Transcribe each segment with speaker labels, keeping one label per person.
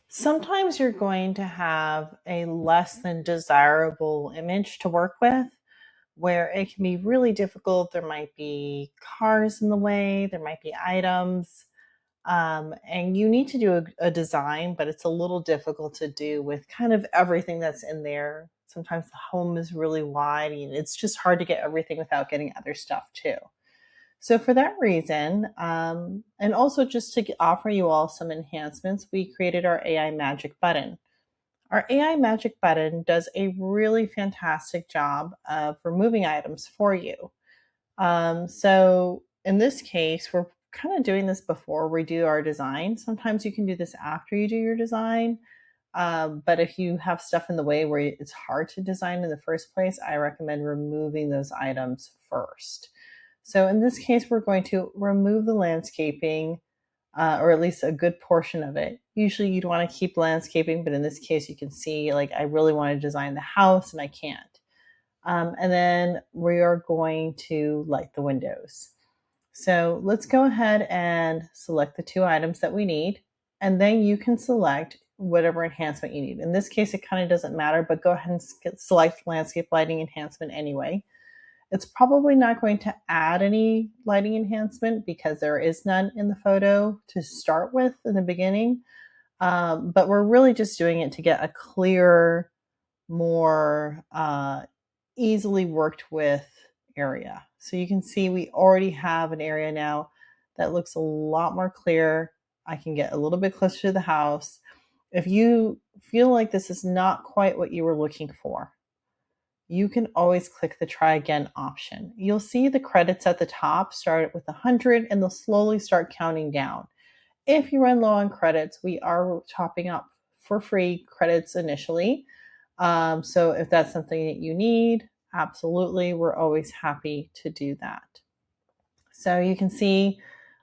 Speaker 1: Sometimes you're going to have a less than desirable image to work with where it can be really difficult. There might be cars in the way, there might be items, and you need to do a design, but it's a little difficult to do with kind of everything that's in there. Sometimes the home is really wide and it's just hard to get everything without getting other stuff too. So for that reason, and also just to offer you all some enhancements, we created our AI Magic button. Our AI Magic button does a really fantastic job of removing items for you. So in this case, we're kind of doing this before we do our design. Sometimes you can do this after you do your design. But if you have stuff in the way where it's hard to design in the first place, I recommend removing those items first. So in this case, we're going to remove the landscaping, or at least a good portion of it. Usually you'd want to keep landscaping, but in this case, you can see like I really want to design the house and I can't. And then we are going to light the windows. So let's go ahead and select the two items that we need, and then you can select whatever enhancement you need. In this case, it kind of doesn't matter, but go ahead and select landscape lighting enhancement anyway. It's probably not going to add any lighting enhancement because there is none in the photo to start with in the beginning. But we're really just doing it to get a clearer, more easily worked with area. So you can see we already have an area now that looks a lot more clear. I can get a little bit closer to the house. If you feel like this is not quite what you were looking for, you can always click the try again option. You'll see the credits at the top start with 100 and they'll slowly start counting down. If you run low on credits, we are topping up for free credits initially. So if that's something that you need, absolutely, we're always happy to do that. So you can see,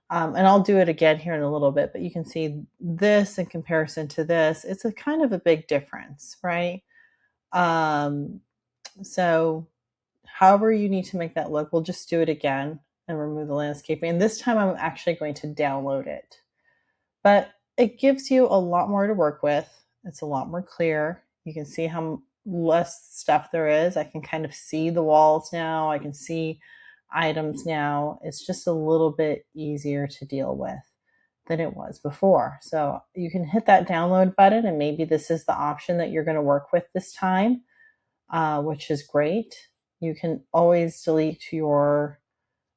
Speaker 1: and I'll do it again here in a little bit, but you can see this in comparison to this, it's a kind of a big difference, right? Um, so however you need to make that look, we'll just do it again and remove the landscaping. And this time I'm actually going to download it. But it gives you a lot more to work with. It's a lot more clear. You can see how less stuff there is. I can kind of see the walls now. I can see items now. It's just a little bit easier to deal with than it was before. So you can hit that download button, and maybe this is the option that you're going to work with this time, which is great. You can always delete your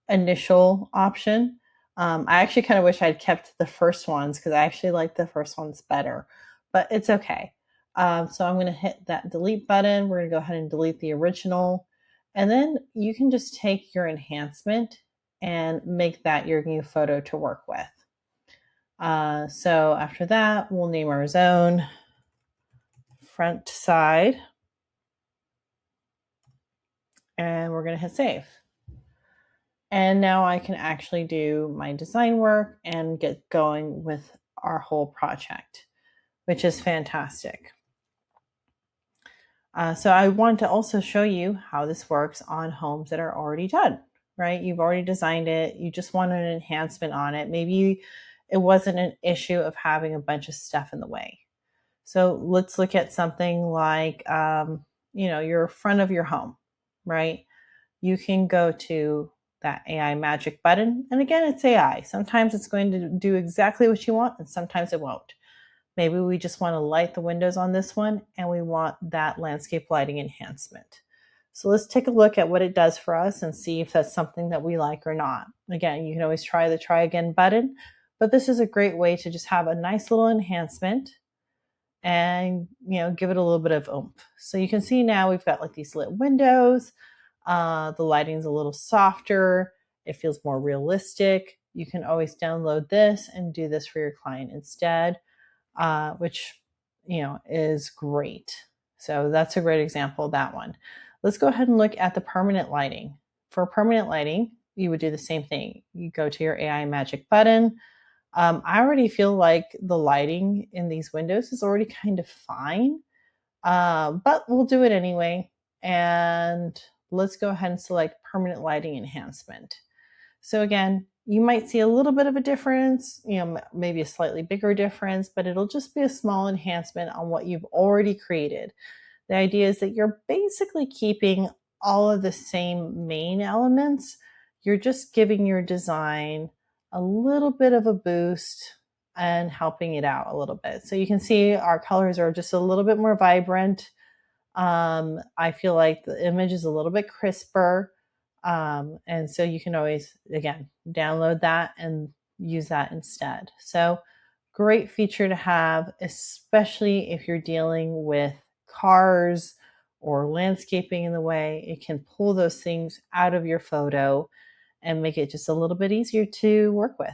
Speaker 1: initial option. I actually kind of wish I'd kept the first ones because I actually like the first ones better, but it's okay. So I'm going to hit that delete button. We're going to go ahead and delete the original. And then you can just take your enhancement and make that your new photo to work with. So after that, we'll name our zone front side. And we're going to hit save. And now I can actually do my design work and get going with our whole project, which is fantastic. So I want to also show you how this works on homes that are already done, right? You've already designed it. You just want an enhancement on it. Maybe it wasn't an issue of having a bunch of stuff in the way. So let's look at something like, your front of your home, right? You can go to that AI Magic button. And again, it's AI. Sometimes it's going to do exactly what you want, and sometimes it won't. Maybe we just want to light the windows on this one, and we want that landscape lighting enhancement. So let's take a look at what it does for us and see if that's something that we like or not. Again, you can always try the try again button, but this is a great way to just have a nice little enhancement and give it a little bit of oomph. So you can see now we've got like these lit windows. The lighting's a little softer. It feels more realistic. You can always download this and do this for your client instead, which is great. So that's a great example of that one. Let's go ahead and look at the permanent lighting. For permanent lighting, you would do the same thing. You go to your AI Magic button. I already feel like the lighting in these windows is already kind of fine, but we'll do it anyway. And let's go ahead and select permanent lighting enhancement. So again, You might see a little bit of a difference, maybe a slightly bigger difference, but it'll just be a small enhancement on what you've already created. The idea is that you're basically keeping all of the same main elements. You're just giving your design a little bit of a boost and helping it out a little bit. So you can see our colors are just a little bit more vibrant. I feel like the image is a little bit crisper. And so you can always, again, download that and use that instead. So great feature to have, especially if you're dealing with cars or landscaping in the way. It can pull those things out of your photo and make it just a little bit easier to work with.